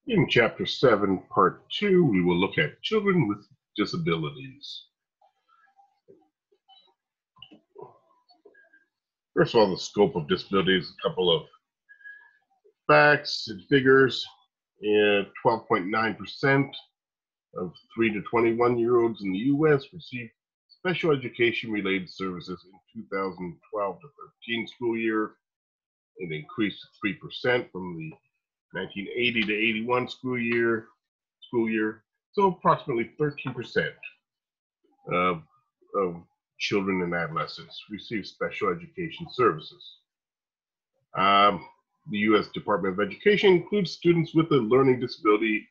In Chapter 7, Part 2, we will look at children with disabilities. First of all, the scope of disabilities, a couple of facts and figures. 12.9% of 3 to 21-year-olds in the U.S. received special education-related services in 2012 to 13 school year. It increased to 3% from the 1980 to 81 school year. So approximately 13% of children and adolescents receive special education services. The U.S. Department of Education includes students with a learning disability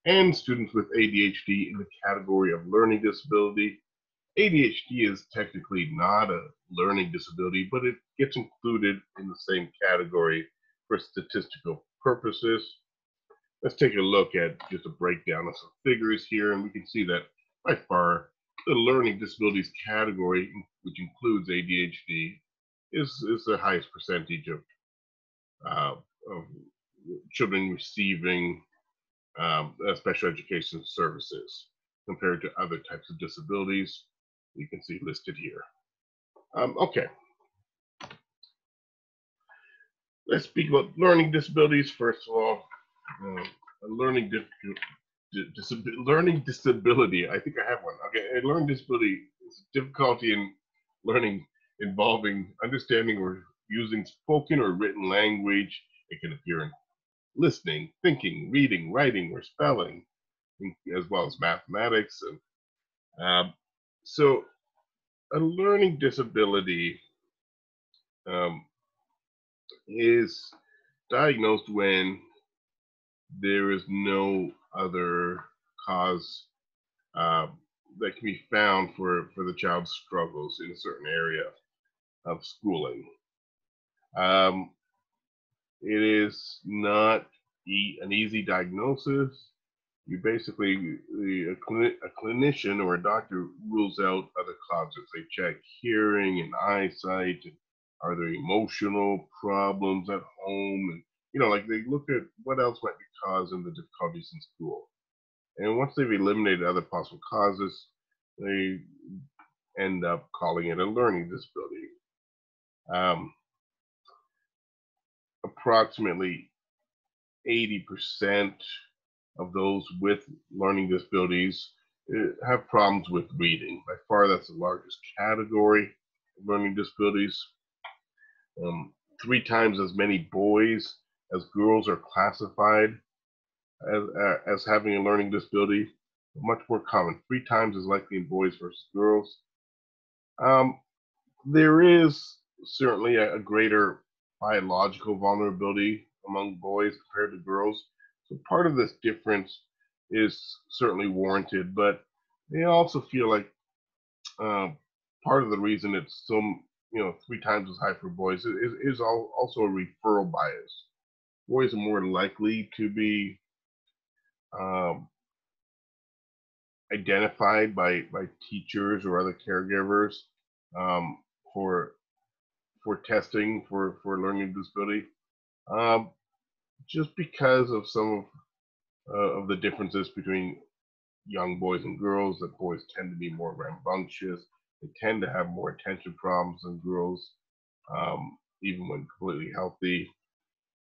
and students with ADHD in the category of learning disability. ADHD is technically not a learning disability, but it gets included in the same category for statistical purposes. Let's take a look at just a breakdown of some figures here, and we can see that by far the learning disabilities category, which includes ADHD, is the highest percentage of children receiving special education services compared to other types of disabilities you can see listed here. Okay. Let's speak about learning disabilities. First of all, a learning disability. I think I have one. Okay, a learning disability is difficulty in learning involving understanding or using spoken or written language. It can appear in listening, thinking, reading, writing, or spelling, as well as mathematics. And so a learning disability is diagnosed when there is no other cause that can be found for the child's struggles in a certain area of schooling. It is not an easy diagnosis. You basically, a clinician or a doctor rules out other causes. They check hearing and eyesight. Are there emotional problems at home? And, like they look at what else might be causing the difficulties in school. And once they've eliminated other possible causes, they end up calling it a learning disability. Approximately 80% of those with learning disabilities have problems with reading. By far, that's the largest category of learning disabilities. 3 times as many boys as girls are classified as having a learning disability. Much more common, 3 times as likely in boys versus girls. There is certainly a greater biological vulnerability among boys compared to girls. So part of this difference is certainly warranted, but they also feel like part of the reason it's so 3 times as high for boys is also a referral bias. Boys are more likely to be identified by teachers or other caregivers for testing for learning disability, just because of some of the differences between young boys and girls. That boys tend to be more rambunctious. They tend to have more attention problems than girls, even when completely healthy.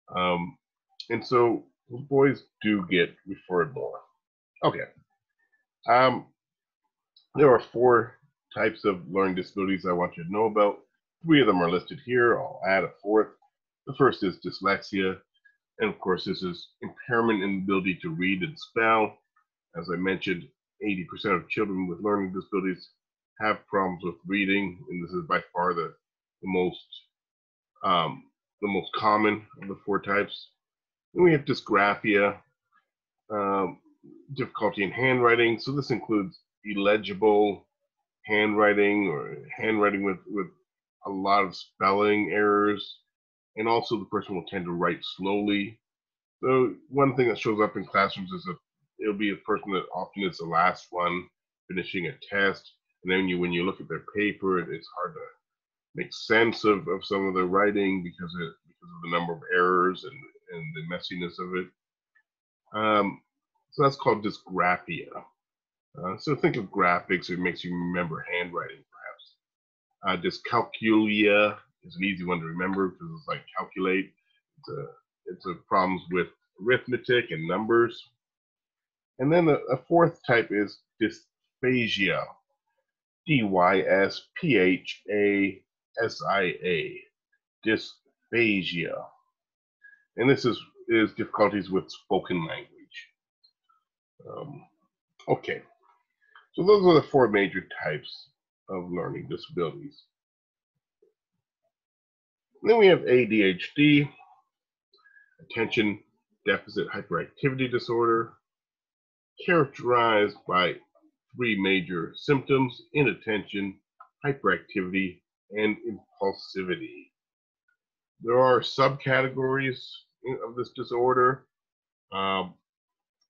And so boys do get referred more. Okay. There are 4 types of learning disabilities I want you to know about. 3 of them are listed here. I'll add a 4th. The first is dyslexia. And of course, this is impairment in the ability to read and spell. As I mentioned, 80% of children with learning disabilities have problems with reading, and this is by far the most common of the 4 types. Then we have dysgraphia, difficulty in handwriting. So this includes illegible handwriting or handwriting with a lot of spelling errors, and also the person will tend to write slowly. So one thing that shows up in classrooms is it'll be a person that often is the last one finishing a test, and then when you look at their paper, it's hard to make sense of some of their writing because of the number of errors and the messiness of it. So that's called dysgraphia. So think of graphics, it makes you remember handwriting, perhaps. Dyscalculia is an easy one to remember because it's like calculate. It's a problems with arithmetic and numbers. And then a fourth type is dysphagia. Dysphasia. Dysphagia. And this is difficulties with spoken language. Okay, so those are the four major types of learning disabilities. And then we have ADHD, attention deficit hyperactivity disorder, characterized by three major symptoms: inattention, hyperactivity, and impulsivity. There are subcategories of this disorder.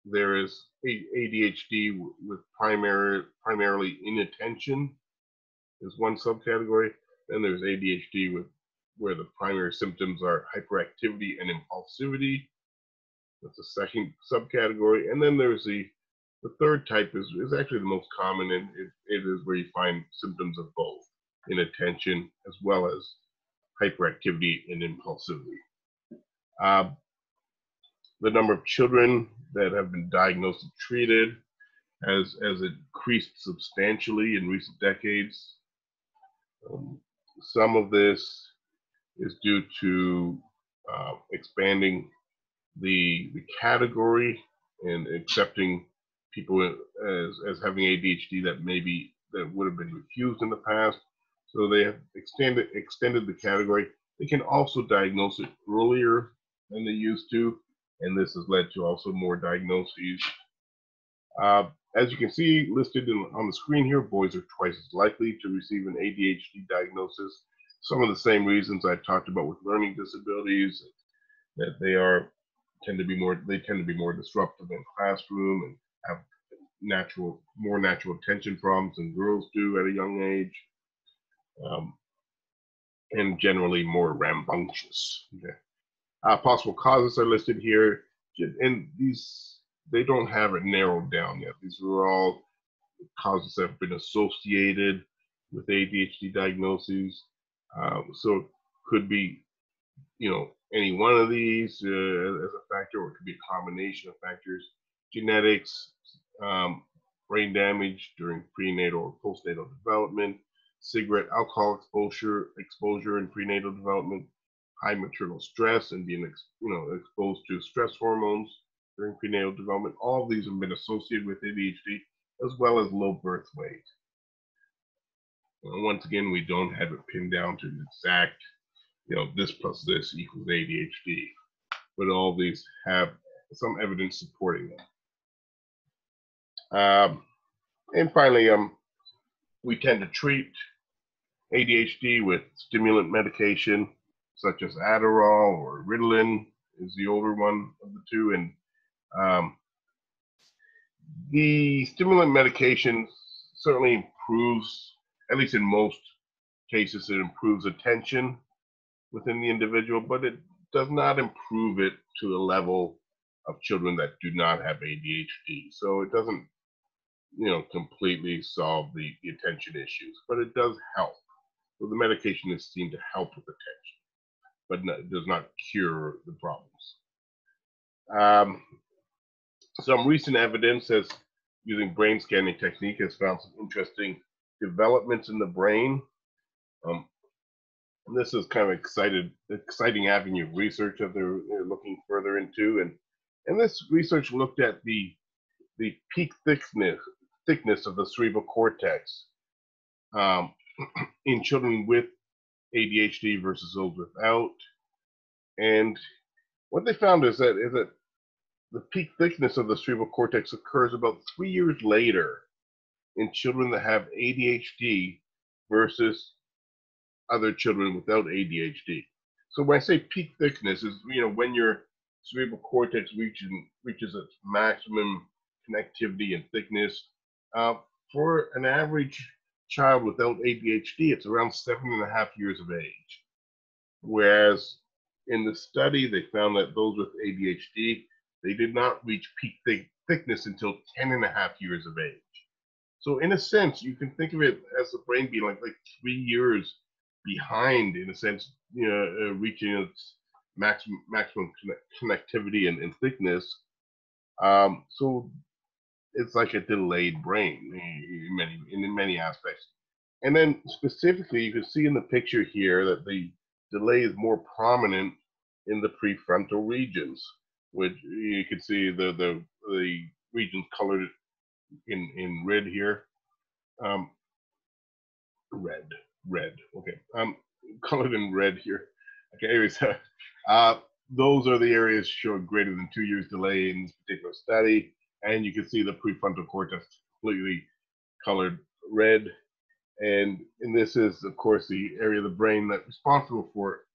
There is ADHD with primarily inattention is one subcategory. Then there's ADHD with where the primary symptoms are hyperactivity and impulsivity. That's the second subcategory. And then there's the third type is actually the most common, and it is where you find symptoms of both inattention as well as hyperactivity and impulsivity. The number of children that have been diagnosed and treated has increased substantially in recent decades. Some of this is due to expanding the category and accepting people as having ADHD that would have been refused in the past. So they have extended the category. They can also diagnose it earlier than they used to, and this has led to also more diagnoses. As you can see listed on the screen here, boys are twice as likely to receive an ADHD diagnosis. Some of the same reasons I talked about with learning disabilities, that they tend to be more disruptive in classroom and have more natural attention problems than girls do at a young age, and generally more rambunctious. Okay. Possible causes are listed here, and they don't have it narrowed down yet. These are all causes that have been associated with ADHD diagnoses. So it could be, any one of these as a factor, or it could be a combination of factors: genetics, brain damage during prenatal or postnatal development, cigarette, alcohol exposure in prenatal development, high maternal stress and being exposed to stress hormones during prenatal development. All of these have been associated with ADHD, as well as low birth weight. Once again, we don't have it pinned down to an exact, this plus this equals ADHD, but all these have some evidence supporting them. And finally, we tend to treat ADHD with stimulant medication, such as Adderall or Ritalin is the older one of the two. And the stimulant medication certainly improves, at least in most cases, it improves attention within the individual, but it does not improve it to the level of children that do not have ADHD. So it doesn't, completely solve the attention issues, but it does help. So the medication is seen to help with attention, but does not cure the problems. Some recent evidence using brain scanning technique has found some interesting developments in the brain. And this is kind of exciting avenue of research that they're looking further into. And this research looked at the peak thickness of the cerebral cortex in children with ADHD versus those without. And what they found is that the peak thickness of the cerebral cortex occurs about 3 years later in children that have ADHD versus other children without ADHD. So when I say peak thickness is, when your cerebral cortex reaches its maximum connectivity and thickness. For an average child without ADHD, it's around 7.5 years of age. Whereas in the study, they found that those with ADHD they did not reach peak thickness until 10 and a half years of age. So in a sense, you can think of it as the brain being like 3 years behind, in a sense, reaching its maximum connectivity and thickness. So it's like a delayed brain in many aspects. And then specifically, you can see in the picture here that the delay is more prominent in the prefrontal regions, which you can see the regions colored in red here. Um, red. Okay. Colored in red here. Okay. Anyways, those are the areas showing greater than 2 years delay in this particular study, and you can see the prefrontal cortex completely colored red. And this is, of course, the area of the brain that's responsible for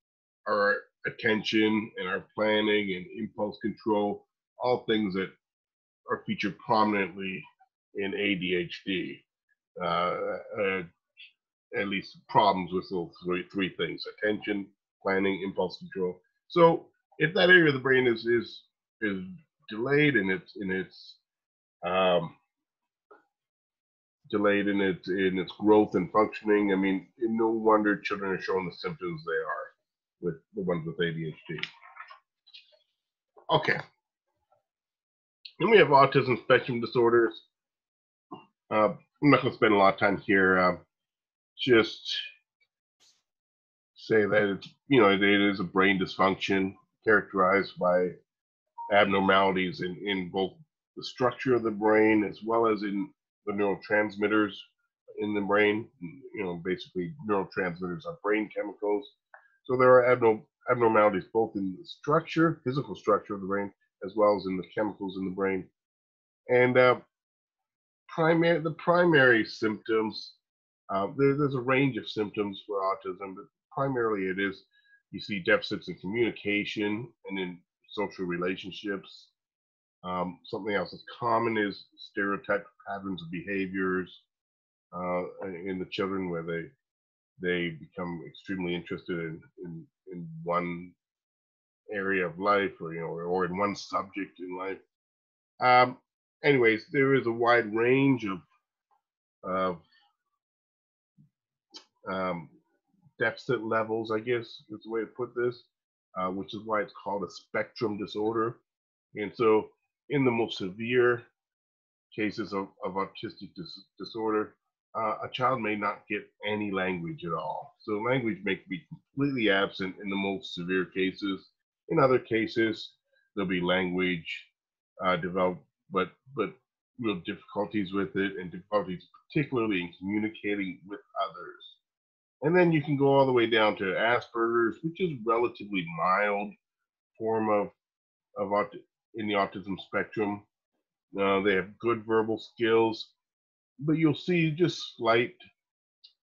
our attention and our planning and impulse control, all things that are featured prominently in ADHD. At least problems with those three things: attention, planning, impulse control. So if that area of the brain is delayed in its growth and functioning, I mean, no wonder children are showing the symptoms they are with the ones with ADHD. Okay. Then we have autism spectrum disorders. I'm not going to spend a lot of time here. Just say that it is a brain dysfunction characterized by abnormalities in both the structure of the brain as well as in the neurotransmitters in the brain. Basically, neurotransmitters are brain chemicals. So there are abnormalities both in the structure, physical structure of the brain, as well as in the chemicals in the brain. And the primary symptoms, there's a range of symptoms for autism, but primarily it is you see deficits in communication and in social relationships. Something else that's common is stereotyped patterns of behaviors in the children, where they become extremely interested in one area of life, or in one subject in life. Anyways, there is a wide range of deficit levels, I guess is the way to put this, which is why it's called a spectrum disorder. And so in the most severe cases of autistic disorder, a child may not get any language at all. So language may be completely absent in the most severe cases. In other cases, there'll be language developed, but real difficulties with it, and difficulties particularly in communicating with others. And then you can go all the way down to Asperger's, which is relatively mild form of in the autism spectrum. They have good verbal skills, but you'll see just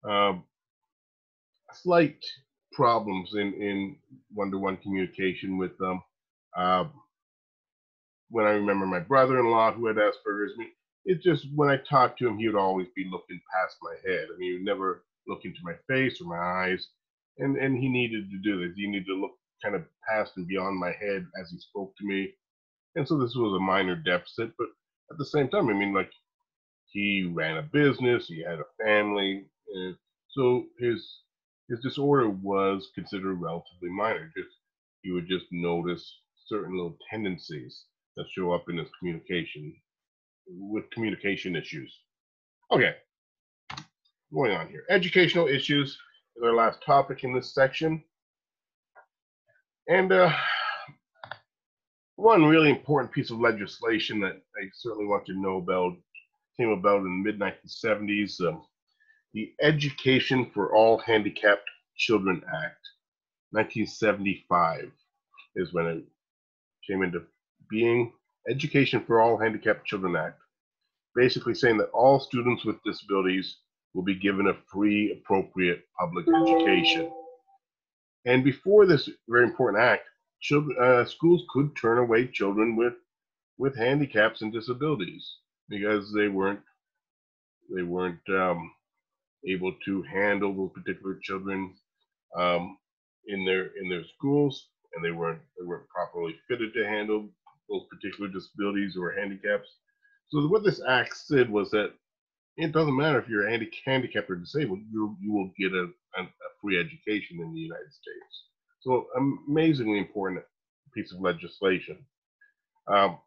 uh, slight problems in one-to-one communication with them. When I remember my brother-in-law who had Asperger's, it's just when I talked to him, he would always be looking past my head. I mean, he would never look into my face or my eyes, and he needed to do this. He needed to look kind of past and beyond my head as he spoke to me. And so this was a minor deficit, but at the same time, I mean, like, he ran a business, he had a family, and so his disorder was considered relatively minor. He would just notice certain little tendencies that show up in his communication with communication issues. Okay, going on here. Educational issues is our last topic in this section. And one really important piece of legislation that I certainly want you to know about came about in the mid-1970s. The Education for All Handicapped Children Act, 1975 is when it came into being. Education for All Handicapped Children Act, basically saying that all students with disabilities will be given a free, appropriate public education. And before this very important act, schools could turn away children with handicaps and disabilities because they weren't able to handle those particular children in their schools, and they weren't properly fitted to handle those particular disabilities or handicaps. So what this act said was that it doesn't matter if you're handicapped or disabled, you will get a free education in the United States. So amazingly important piece of legislation. Um,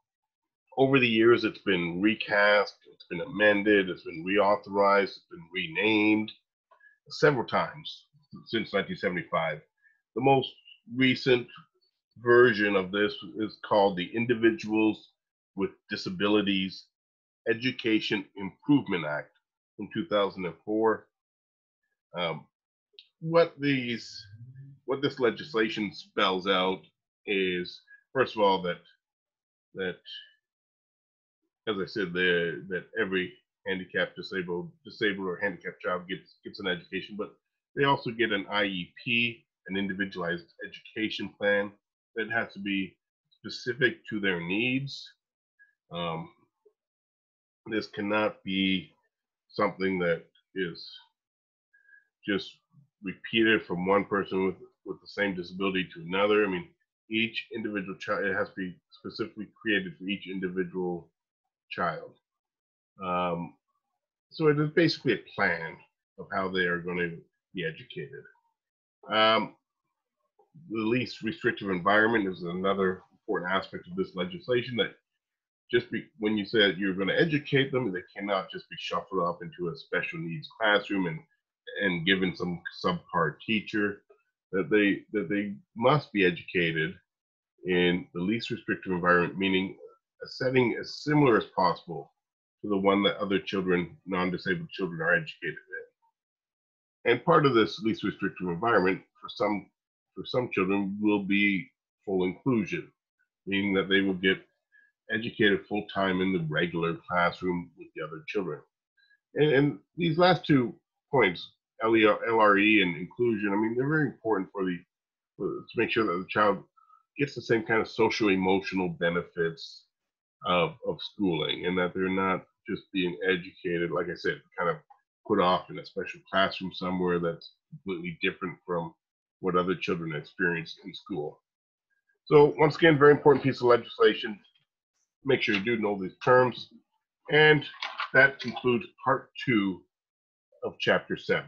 Over the years, it's been recast, it's been amended, it's been reauthorized, it's been renamed several times since 1975. The most recent version of this is called the Individuals with Disabilities Education Improvement Act from 2004. Um, what this legislation spells out is, first of all, that as I said, that every handicapped, disabled or handicapped child gets an education, but they also get an IEP, an individualized education plan that has to be specific to their needs. Um, this cannot be something that is just repeated from one person with the same disability to another. I mean, each individual child, it has to be specifically created for each individual child. So it is basically a plan of how they are going to be educated. The least restrictive environment is another important aspect of this legislation, that when you said you're going to educate them, they cannot just be shuffled off into a special needs classroom and given some subpar teacher. That they must be educated in the least restrictive environment, meaning a setting as similar as possible to the one that other children, non-disabled children, are educated in. And part of this least restrictive environment for some children will be full inclusion, meaning that they will get educated full time in the regular classroom with the other children. And these last 2 points, LRE and inclusion, I mean, they're very important to make sure that the child gets the same kind of social emotional benefits of schooling, and that they're not just being educated, like I said, kind of put off in a special classroom somewhere that's completely different from what other children experience in school. So once again, very important piece of legislation. Make sure you do know these terms. And that concludes part 2 of chapter 7.